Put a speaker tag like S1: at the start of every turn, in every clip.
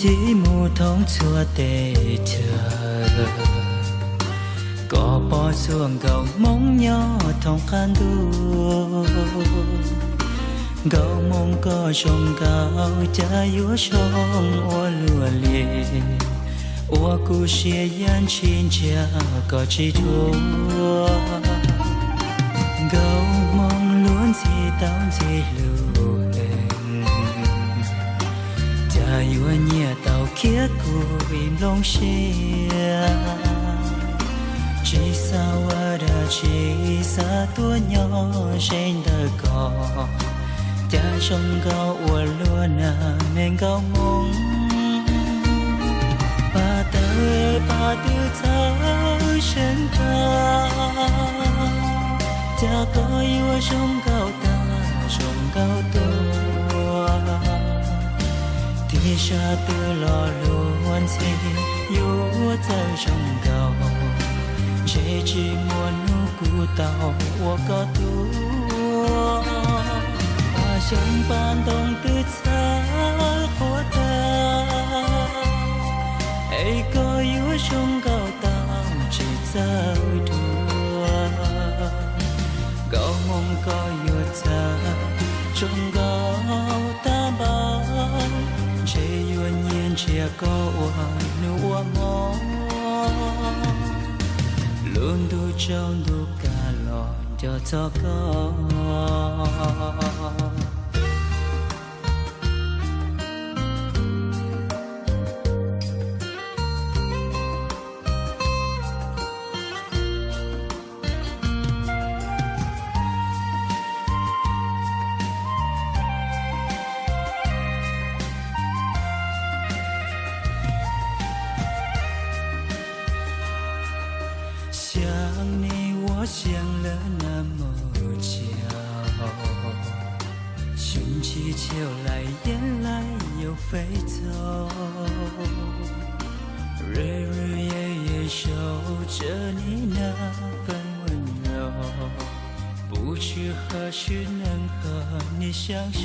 S1: ที่หมู่ท้องชั่วเตเธอก็ปอส่วงเก่ามองย่อท้องคันดูเก่ามองก็ชงเก่าจะอยู่ชงอัวลัวเลีอัวกูเชียยันชินจาก็ชิทัวเก่ามองล้วนสีตามสีลูอยู่เนี่ยเต่าเคียกูริมลงเชียจีสาวดาจีสาตัวย่อเช่นเดกอจะชงเกาอวดล้วนนาเมงเกามงปาเตยปาตือเธอฉันตาจะก็อยู่ชงเกาตาชงเกาตัวที่ชาตือหล่อล้วนสิอยู่เธอชงเก่าเชจิมวนนูกูเต่า我ก็ตัวอาชงปานตรงตืดสาโคตาไอ้ก็อยู่ชงเก่าตามจิตเจ้าตัวเก่ามงก็อยู่เธอชงเก่าตาบานเชยวนเย็นเชียก็ว่านูว่ามองลุนดูจงดูกาลอนเจ้าเจ้าก็想你我想了那么久寻气球来眼来又飞走日日夜夜守着你那份温柔不知何时能和你相守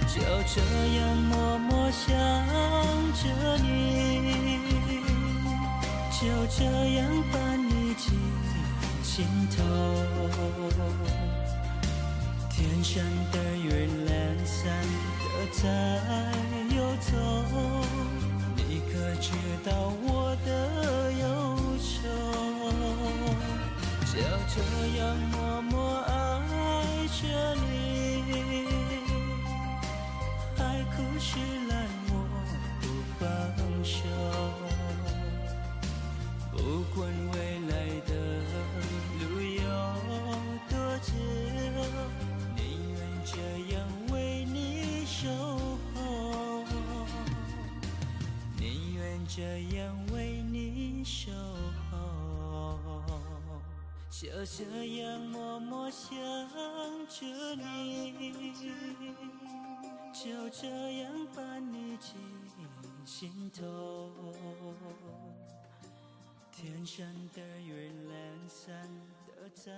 S1: 就这样默默想着你就这样伴你进心头天上的云懒散的在游走你可知道我的忧愁就这样默默爱着你海枯石烂我不放手不管未来的路有多久宁愿这样为你守候宁愿这样为你守候就这样默默想着你就这样伴你进心头天上的云懒散的在